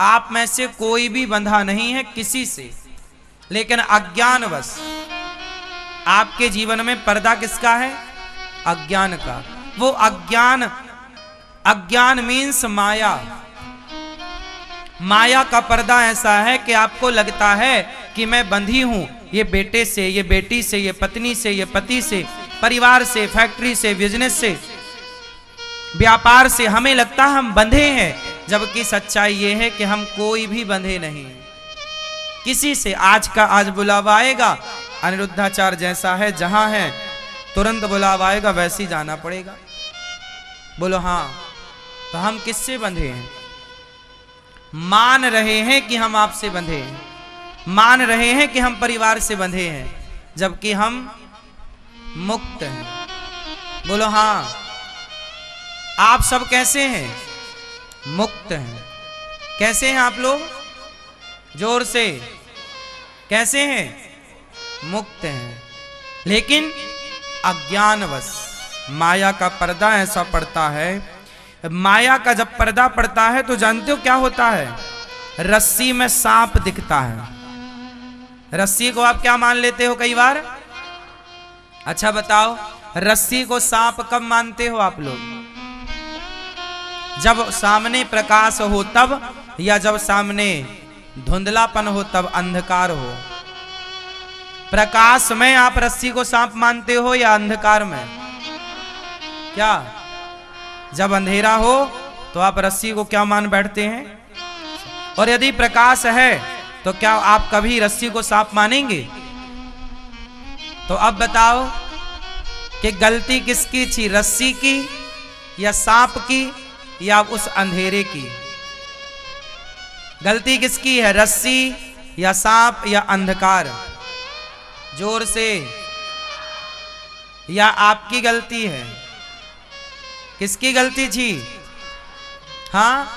आप में से कोई भी बंधा नहीं है किसी से, लेकिन अज्ञानवश आपके जीवन में पर्दा किसका है? अज्ञान का। वो अज्ञान मीन्स माया। माया का पर्दा ऐसा है कि आपको लगता है कि मैं बंधी हूं, ये बेटे से, ये बेटी से, ये पत्नी से, ये पति से, परिवार से, फैक्ट्री से, बिजनेस से, व्यापार से। हमें लगता है हम बंधे हैं, जबकि सच्चाई ये है कि हम कोई भी बंधे नहीं किसी से। आज का आज बुलावा आएगा, अनिरुद्धाचार्य जैसा है जहां है तुरंत बुलावा आएगा, वैसे ही जाना पड़ेगा। बोलो हाँ। तो हम किससे बंधे हैं? मान रहे हैं कि हम आपसे बंधे हैं, मान रहे हैं कि हम परिवार से बंधे हैं, जबकि हम मुक्त हैं। बोलो हाँ। आप सब कैसे हैं? मुक्त हैं। कैसे हैं आप लोग? जोर से। कैसे हैं? मुक्त हैं। लेकिन अज्ञानवश माया का पर्दा ऐसा पड़ता है। माया का जब पर्दा पड़ता है तो जानते हो क्या होता है? रस्सी में सांप दिखता है। रस्सी को आप क्या मान लेते हो कई बार? अच्छा बताओ, रस्सी को सांप कब मानते हो आप लोग? जब सामने प्रकाश हो तब, या जब सामने धुंधलापन हो तब, अंधकार हो? प्रकाश में आप रस्सी को सांप मानते हो या अंधकार में? क्या? जब अंधेरा हो तो आप रस्सी को क्या मान बैठते हैं? और यदि प्रकाश है तो क्या आप कभी रस्सी को सांप मानेंगे? तो अब बताओ कि गलती किसकी थी, रस्सी की या सांप की या उस अंधेरे की? गलती किसकी है, रस्सी या सांप या अंधकार? जोर से। या आपकी गलती है? किसकी गलती थी? हाँ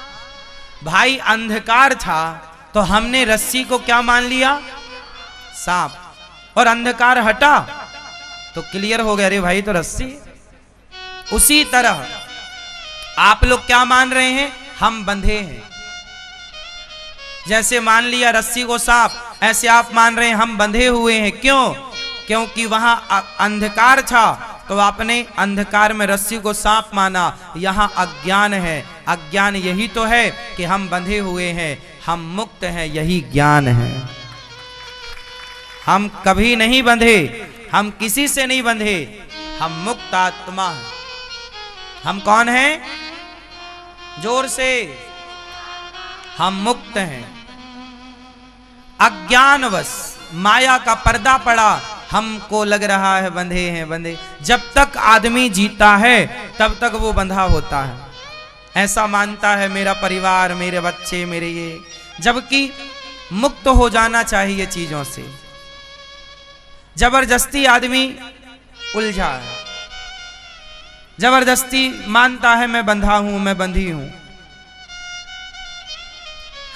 भाई, अंधकार था तो हमने रस्सी को क्या मान लिया? सांप। और अंधकार हटा तो क्लियर हो गया, अरे भाई तो रस्सी। उसी तरह आप लोग क्या मान रहे हैं? हम बंधे हैं। जैसे मान लिया रस्सी को सांप, ऐसे आप मान रहे हैं हम बंधे हुए हैं। क्यों? क्योंकि वहां अंधकार था तो आपने अंधकार में रस्सी को सांप माना। यहां अज्ञान है। अज्ञान यही तो है कि हम बंधे हुए हैं, हम मुक्त हैं, यही ज्ञान है। हम कभी नहीं बंधे, हम किसी से नहीं बंधे, हम मुक्त आत्मा हैं। हम कौन हैं? जोर से। हम मुक्त हैं। अज्ञानवश माया का पर्दा पड़ा, हमको लग रहा है बंधे हैं, बंधे। जब तक आदमी जीता है तब तक वो बंधा होता है, ऐसा मानता है मेरा परिवार, मेरे बच्चे, मेरे ये। जबकि मुक्त हो जाना चाहिए चीजों से। जबरदस्ती आदमी उलझा है, जबरदस्ती मानता है मैं बंधा हूं, मैं बंधी हूं।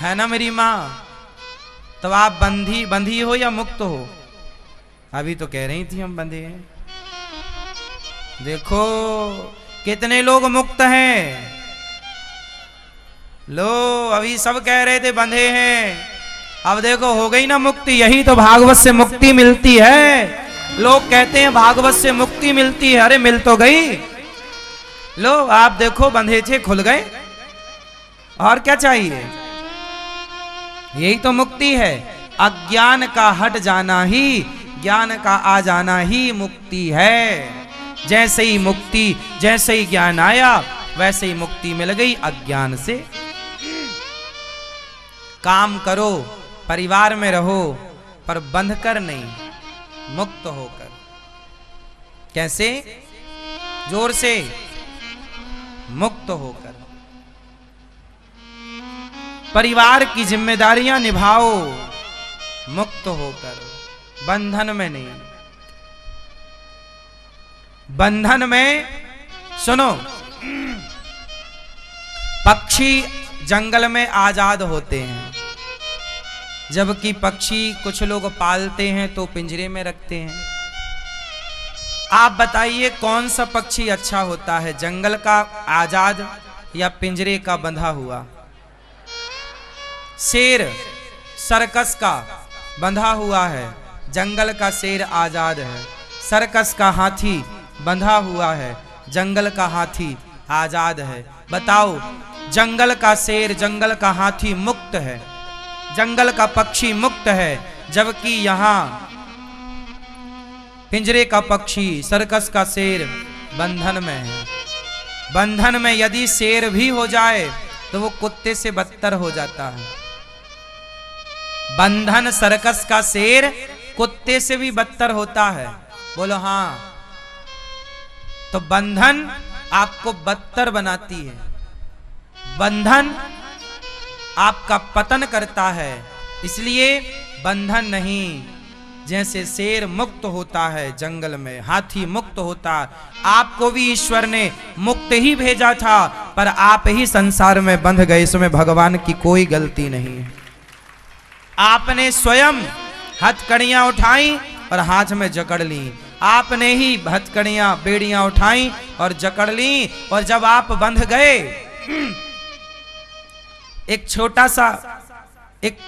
है ना मेरी मां? तो आप बंधी हो या मुक्त हो? अभी तो कह रही थी हम बंधे हैं। देखो कितने लोग मुक्त हैं। लो अभी सब कह रहे थे बंधे हैं, अब देखो हो गई ना मुक्ति। यही तो भागवत से मुक्ति मिलती है। लोग कहते हैं भागवत से मुक्ति मिलती है, अरे मिल तो गई। लो आप देखो बंधे थे खुल गए, और क्या चाहिए? यही तो मुक्ति है। अज्ञान का हट जाना ही, ज्ञान का आ जाना ही मुक्ति है। जैसे ही मुक्ति, जैसे ही ज्ञान आया वैसे ही मुक्ति मिल गई अज्ञान से। काम करो, परिवार में रहो, पर बंध कर नहीं, मुक्त होकर। कैसे? जोर से। मुक्त होकर परिवार की जिम्मेदारियां निभाओ, मुक्त होकर, बंधन में नहीं। बंधन में सुनो, पक्षी जंगल में आजाद होते हैं, जबकि पक्षी कुछ लोग पालते हैं तो पिंजरे में रखते हैं। आप बताइए कौन सा पक्षी अच्छा होता है, जंगल का आजाद या पिंजरे का बंधा हुआ? शेर सर्कस का बंधा हुआ है, जंगल का शेर आजाद है। सर्कस का हाथी बंधा हुआ है, जंगल का हाथी आजाद है। बताओ, जंगल का शेर, जंगल का हाथी मुक्त है, जंगल का पक्षी मुक्त है, जबकि यहां पिंजरे का पक्षी, सर्कस का शेर बंधन में है। बंधन में यदि शेर भी हो जाए तो वो कुत्ते से बदतर हो जाता है। बंधन सर्कस का शेर कुत्ते से भी बदतर होता है। बोलो हाँ। तो बंधन आपको बदतर बनाती है, बंधन आपका पतन करता है। इसलिए बंधन नहीं। जैसे शेर मुक्त होता है जंगल में, हाथी मुक्त होता, आपको भी ईश्वर ने मुक्त ही भेजा था, पर आप ही संसार में बंध गए। इसमें भगवान की कोई गलती नहीं है। आपने स्वयं हथकड़ियां उठाई और हाथ में जकड़ ली। आपने ही हथकड़ियां, बेड़ियां उठाई और जकड़ ली। और जब आप बंध गए, एक छोटा सा एक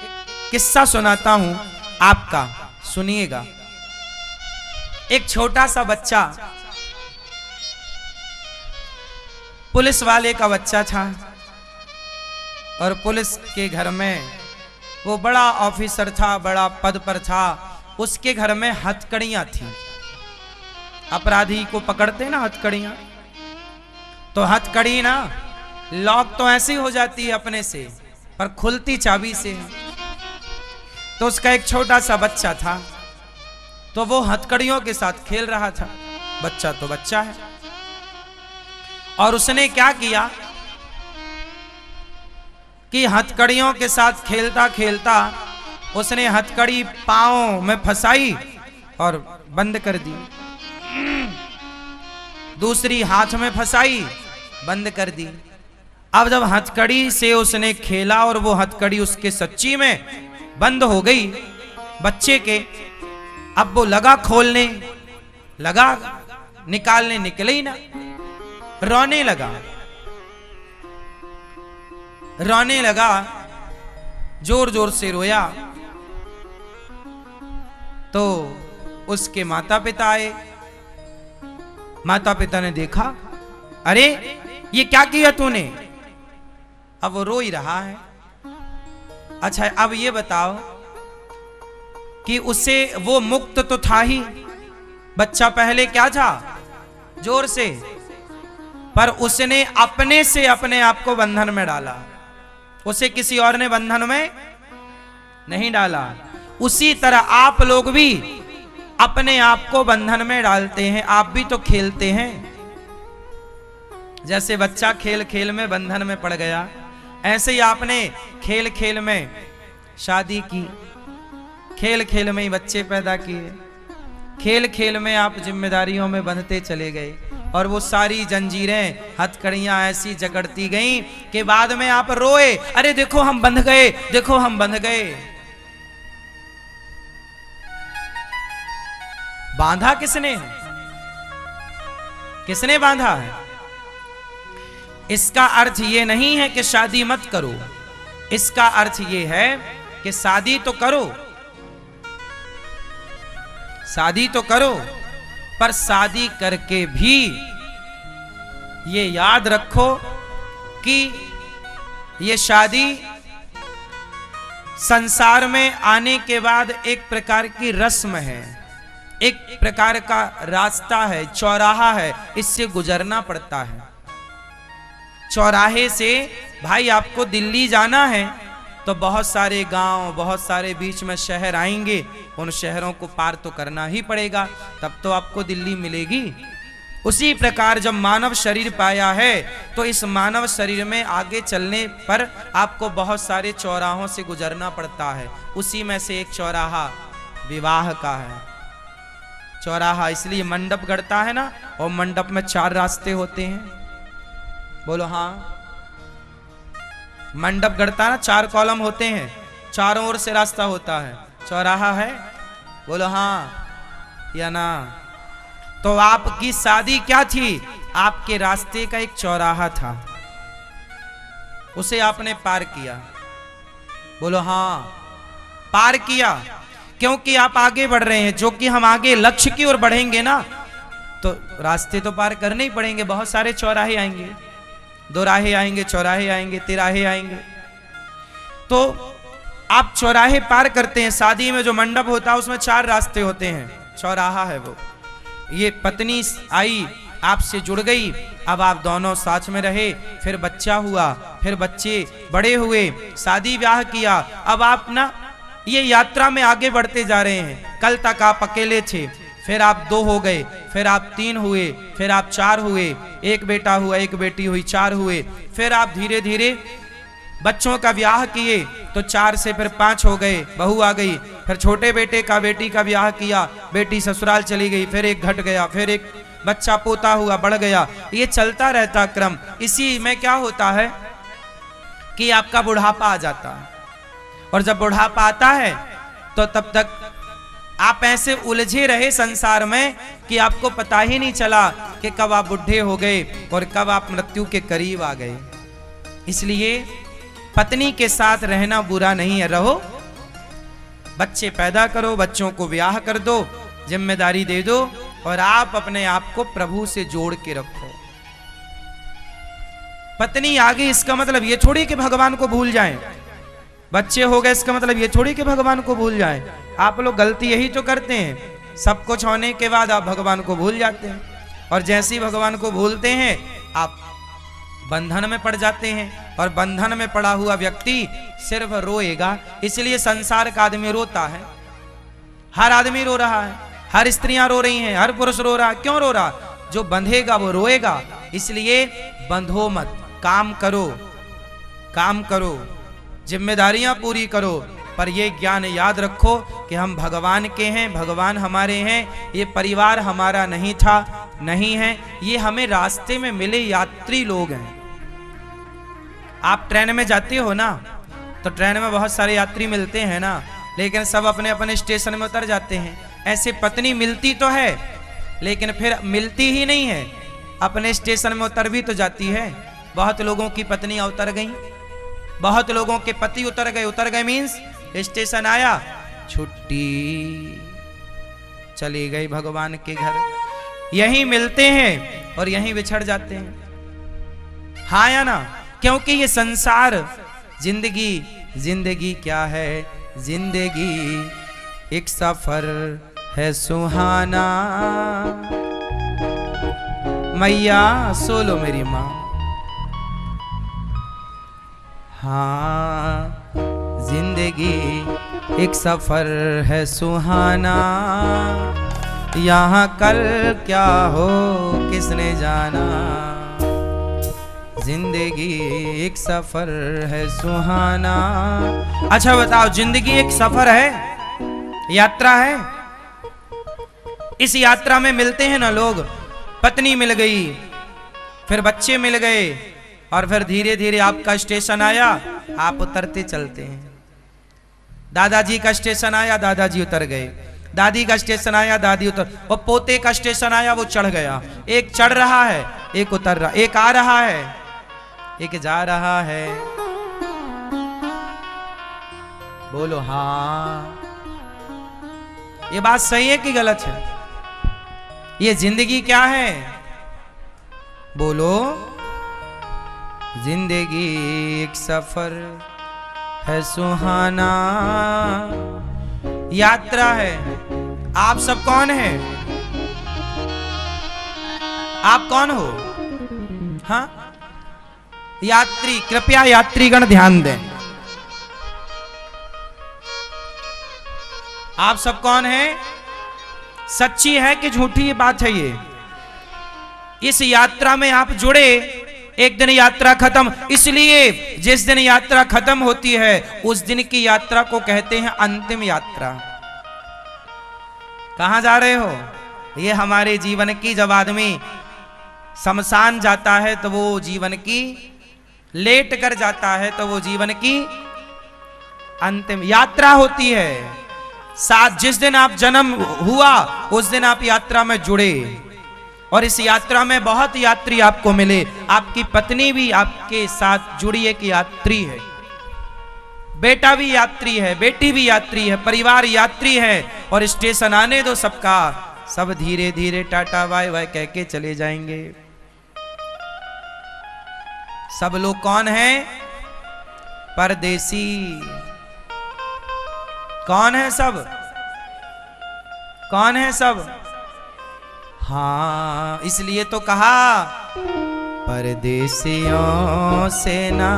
किस्सा सुनाता हूं आपका, सुनिएगा। एक छोटा सा बच्चा, पुलिस वाले का बच्चा था, और पुलिस के घर में वो बड़ा ऑफिसर था, बड़ा पद पर था। उसके घर में हथकड़ियां थी। अपराधी को पकड़ते ना हथकड़ियां, तो हथकड़ी ना लॉक तो ऐसी हो जाती है अपने से, पर खुलती चाबी से। तो उसका एक छोटा सा बच्चा था, तो वो हथकड़ियों के साथ खेल रहा था। बच्चा तो बच्चा है। और उसने क्या किया कि हथकड़ियों के साथ खेलता खेलता उसने हथकड़ी पांव में फंसाई और बंद कर दी। दूसरी हाथ में फंसाई, बंद कर दी। अब जब हथकड़ी से उसने खेला और वो हथकड़ी उसके सच्ची में बंद हो गई बच्चे के, अब वो लगा खोलने, लगा निकालने, निकले ही ना। रोने लगा, रोने लगा, जोर जोर से रोया। तो उसके माता पिता आए। माता पिता ने देखा, अरे ये क्या किया तूने? अब वो रो ही रहा है। अच्छा, अब ये बताओ कि उसे वो मुक्त तो था ही। बच्चा पहले क्या था? जोर से। पर उसने अपने से अपने आप को बंधन में डाला। उसे किसी और ने बंधन में नहीं डाला। उसी तरह आप लोग भी अपने आप को बंधन में डालते हैं। आप भी तो खेलते हैं। जैसे बच्चा खेल खेल में बंधन में पड़ गया, ऐसे ही आपने खेल खेल में शादी की, खेल खेल में ही बच्चे पैदा किए, खेल खेल में आप जिम्मेदारियों में बंधते चले गए, और वो सारी जंजीरें, हथकड़ियां ऐसी जकड़ती गईं कि बाद में आप रोए, अरे देखो हम बंध गए, देखो हम बंध गए। बांधा किसने है? किसने बांधा है? इसका अर्थ ये नहीं है कि शादी मत करो। इसका अर्थ ये है कि शादी तो करो, शादी तो करो, पर शादी करके भी ये याद रखो कि ये शादी संसार में आने के बाद एक प्रकार की रस्म है, एक प्रकार का रास्ता है, चौराहा है, इससे गुजरना पड़ता है। चौराहे से भाई आपको दिल्ली जाना है तो बहुत सारे गांव, बहुत सारे बीच में शहर आएंगे, उन शहरों को पार तो करना ही पड़ेगा, तब तो आपको दिल्ली मिलेगी। उसी प्रकार जब मानव शरीर पाया है तो इस मानव शरीर में आगे चलने पर आपको बहुत सारे चौराहों से गुजरना पड़ता है। उसी में से एक चौराहा विवाह का है। चौराहा इसलिए मंडप गढ़ता है ना, और मंडप में 4 रास्ते होते हैं। बोलो हाँ। मंडप गढ़ता ना, 4 कॉलम होते हैं, चारों ओर से रास्ता होता है। चौराहा है? बोलो हाँ या ना। तो आपकी शादी क्या थी? आपके रास्ते का एक चौराहा था, उसे आपने पार किया। बोलो हाँ, पार किया। क्योंकि आप आगे बढ़ रहे हैं, जो कि हम आगे लक्ष्य की ओर बढ़ेंगे ना, तो रास्ते तो पार करने ही पड़ेंगे। बहुत सारे चौराहे आएंगे, दोराहे आएंगे, चौराहे आएंगे, तिराहे आएंगे। तो आप चौराहे पार करते हैं। शादी में जो मंडप होता है उसमें 4 रास्ते होते हैं, चौराहा है वो। ये पत्नी आई, आपसे जुड़ गई, अब आप दोनों साथ में रहे, फिर बच्चा हुआ, फिर बच्चे बड़े हुए, शादी ब्याह किया। अब आप ना ये यात्रा में आगे बढ़ते जा रहे हैं। कल तक आप अकेले थे, फिर आप 2 हो गए, फिर आप 3 हुए, फिर आप 4 हुए, 1 बेटा हुआ, 1 बेटी हुई, 4 हुए। फिर आप धीरे धीरे बच्चों का ब्याह किए, तो 4 से फिर 5 हो गए, बहू आ गई। फिर छोटे बेटे का, बेटी का ब्याह किया, बेटी ससुराल चली गई, फिर 1 घट गया, फिर 1 बच्चा पोता हुआ, बढ़ गया। ये चलता रहता क्रम। इसी में क्या होता है कि आपका बुढ़ापा आ जाता है, और जब बुढ़ापा आता है तो तब तक आप ऐसे उलझे रहे संसार में कि आपको पता ही नहीं चला कि कब आप बुढ़े हो गए और कब आप मृत्यु के करीब आ गए। इसलिए पत्नी के साथ रहना बुरा नहीं है, रहो, बच्चे पैदा करो, बच्चों को ब्याह कर दो, जिम्मेदारी दे दो, और आप अपने आप को प्रभु से जोड़ के रखो। पत्नी आगे, इसका मतलब ये थोड़ी कि भगवान को भूल जाएं। बच्चे हो गए, इसका मतलब ये थोड़ी कि भगवान को भूल जाएं। आप लोग गलती यही तो करते हैं, सब कुछ होने के बाद आप भगवान को भूल जाते हैं, और जैसे ही भगवान को भूलते हैं आप बंधन में पड़ जाते हैं, और बंधन में पड़ा हुआ व्यक्ति सिर्फ रोएगा। इसलिए संसार का आदमी रोता है, हर आदमी रो रहा है, हर स्त्रियां रो रही हैं, हर पुरुष रो रहा। क्यों रो रहा? जो बंधेगा वो रोएगा। इसलिए बंधो मत, काम करो, काम करो, जिम्मेदारियां पूरी करो, पर ये ज्ञान याद रखो कि हम भगवान के हैं, भगवान हमारे हैं। ये परिवार हमारा नहीं था, नहीं है, ये हमें रास्ते में मिले यात्री लोग हैं। आप ट्रेन में जाते हो ना, तो ट्रेन में बहुत सारे यात्री मिलते हैं ना, लेकिन सब अपने अपने स्टेशन में उतर जाते हैं। ऐसे पत्नी मिलती तो है, लेकिन फिर मिलती ही नहीं है, अपने स्टेशन में उतर भी तो जाती है। बहुत लोगों की पत्नियां उतर गई, बहुत लोगों के पति उतर गए। उतर गए मीन्स स्टेशन आया, छुट्टी, चली गई भगवान के घर। यहीं मिलते हैं और यहीं बिछड़ जाते हैं। हाँ या ना? क्योंकि ये संसार, जिंदगी, जिंदगी क्या है? जिंदगी एक सफर है सुहाना। मैया सोलो मेरी माँ। हाँ, जिंदगी एक सफर है सुहाना, यहाँ कल क्या हो किसने जाना। जिंदगी एक सफर है सुहाना। अच्छा बताओ, जिंदगी एक सफर है, यात्रा है। इस यात्रा में मिलते हैं ना लोग, पत्नी मिल गई, फिर बच्चे मिल गए, और फिर धीरे धीरे आपका स्टेशन आया, आप उतरते चलते हैं। दादाजी का स्टेशन आया, दादाजी उतर गए, दादी का स्टेशन आया, दादी उतर, और पोते का स्टेशन आया, वो चढ़ गया। एक चढ़ रहा है, एक उतर रहा, एक आ रहा है, एक जा रहा है। बोलो हाँ, ये बात सही है कि गलत है? ये जिंदगी क्या है? बोलो, जिंदगी एक सफर है सुहाना, यात्रा है। आप सब कौन हैं? आप कौन हो? हाँ, यात्री। कृपया यात्रीगण ध्यान दें। आप सब कौन हैं? सच्ची है कि झूठी ये बात है? ये इस यात्रा में आप जुड़े, एक दिन यात्रा खत्म। इसलिए जिस दिन यात्रा खत्म होती है उस दिन की यात्रा को कहते हैं अंतिम यात्रा। कहां जा रहे हो? ये हमारे जीवन की, जब आदमी शमशान जाता है तो वो जीवन की, लेट कर जाता है तो वो जीवन की अंतिम यात्रा होती है। साथ जिस दिन आप जन्म हुआ उस दिन आप यात्रा में जुड़े, और इस यात्रा में बहुत यात्री आपको मिले। आपकी पत्नी भी आपके साथ जुड़ी एक यात्री है। बेटा भी यात्री है, बेटी भी यात्री है, परिवार यात्री है, और स्टेशन आने दो सबका, सब धीरे धीरे टाटा बाय बाय कह के चले जाएंगे। सब लोग कौन हैं? परदेसी। कौन है सब? कौन है सब? हाँ, इसलिए तो कहा परदेसियों से ना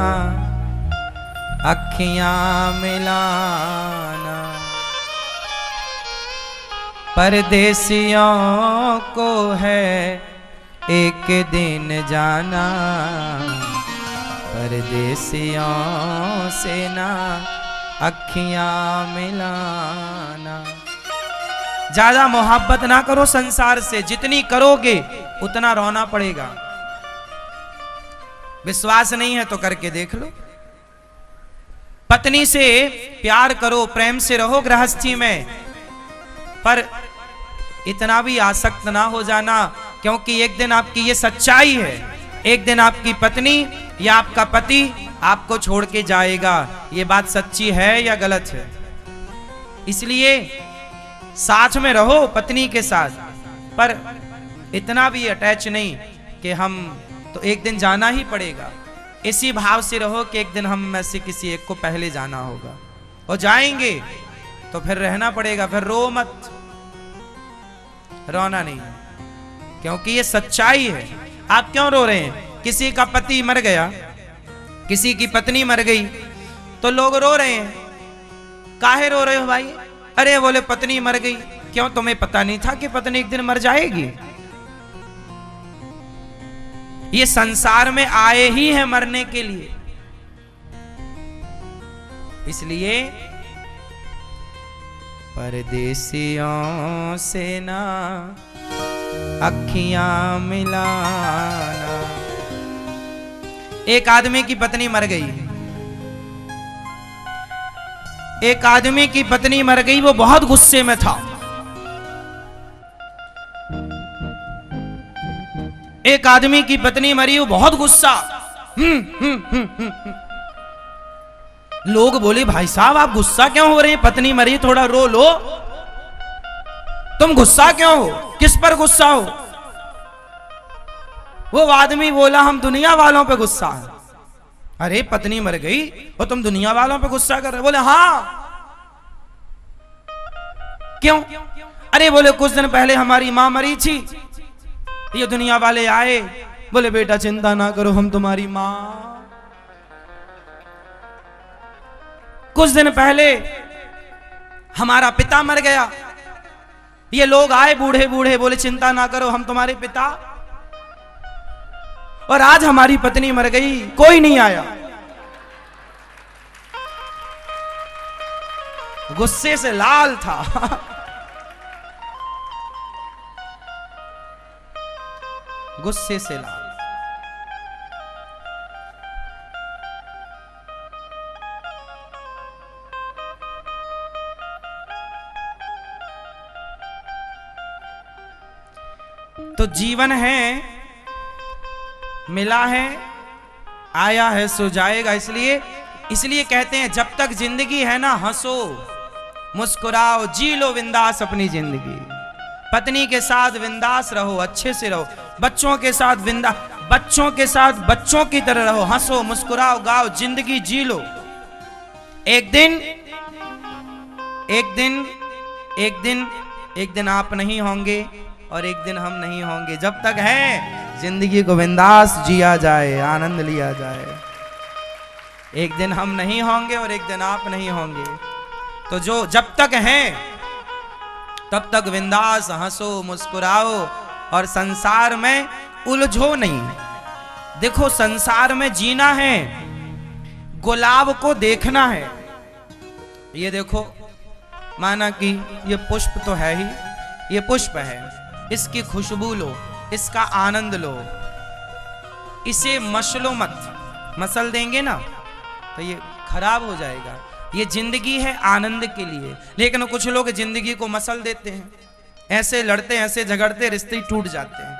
अखियां मिलाना, परदेसियों को है एक दिन जाना, परदेसियों से ना अखियां मिलाना। ज्यादा मोहब्बत ना करो संसार से, जितनी करोगे उतना रोना पड़ेगा। विश्वास नहीं है तो करके देख लो। पत्नी से प्यार करो, प्रेम से रहो गृहस्थी में, पर इतना भी आसक्त ना हो जाना, क्योंकि एक दिन आपकी ये सच्चाई है, एक दिन आपकी पत्नी या आपका पति आपको छोड़ के जाएगा। ये बात सच्ची है या गलत है? इसलिए साथ में रहो पत्नी के साथ, पर इतना भी अटैच नहीं कि हम तो एक दिन जाना ही पड़ेगा। इसी भाव से रहो कि एक दिन हम में से किसी एक को पहले जाना होगा, और जाएंगे तो फिर रहना पड़ेगा। फिर रो मत, रोना नहीं, क्योंकि ये सच्चाई है। आप क्यों रो रहे हैं? किसी का पति मर गया, किसी की पत्नी मर गई, तो लोग रो रहे हैं। काहे रो रहे हो भाई? अरे बोले पत्नी मर गई। क्यों, तुम्हें पता नहीं था कि पत्नी एक दिन मर जाएगी? ये संसार में आए ही है मरने के लिए। इसलिए परदेसियों से ना अखियां मिलाना। एक आदमी की पत्नी मर गई, एक आदमी की पत्नी मर गई, वो बहुत गुस्से में था। एक आदमी की पत्नी मरी, वो बहुत गुस्सा। लोग बोले भाई साहब आप गुस्सा क्यों हो रहे हैं? पत्नी मरी, थोड़ा रो लो। तुम गुस्सा क्यों हो? किस पर गुस्सा हो? वो आदमी बोला हम दुनिया वालों पे गुस्सा है। अरे पत्नी मर गई और तुम दुनिया वालों पे गुस्सा कर रहे? बोले हाँ। क्यों? अरे बोले कुछ दिन पहले हमारी मां मरी थी, ये दुनिया वाले आए, बोले बेटा चिंता ना करो हम तुम्हारी मां। कुछ दिन पहले हमारा पिता मर गया, ये लोग आए बूढ़े बूढ़े, बोले चिंता ना करो हम तुम्हारे पिता। और आज हमारी पत्नी मर गई, कोई नहीं आया। गुस्से से लाल था। गुस्से से लाल। तो जीवन है, मिला है, आया है सो जाएगा। इसलिए कहते हैं जब तक जिंदगी है ना हंसो मुस्कुराओ, जी लो बिंदास अपनी जिंदगी। पत्नी के साथ बिंदास रहो, अच्छे से रहो। बच्चों के साथ बिंदास, बच्चों के साथ बच्चों की तरह रहो, हंसो मुस्कुराओ, गाओ, जिंदगी जी लो। एक दिन आप नहीं होंगे और एक दिन हम नहीं होंगे। जब तक है जिंदगी को बिंदास जिया जाए, आनंद लिया जाए। एक दिन हम नहीं होंगे और एक दिन आप नहीं होंगे। तो जो जब तक है तब तक बिंदास हंसो मुस्कुराओ और संसार में उलझो नहीं। देखो संसार में जीना है, गुलाब को देखना है। ये देखो, माना कि ये पुष्प तो है ही, ये पुष्प है, इसकी खुशबू लो, इसका आनंद लो, इसे मसलो मत। मसल देंगे ना तो ये खराब हो जाएगा। ये जिंदगी है आनंद के लिए, लेकिन कुछ लोग जिंदगी को मसल देते हैं, ऐसे लड़ते हैं, ऐसे झगड़ते, रिश्ते टूट जाते हैं,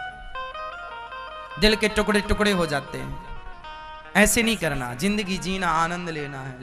दिल के टुकड़े टुकड़े हो जाते हैं। ऐसे नहीं करना, जिंदगी जीना, आनंद लेना है।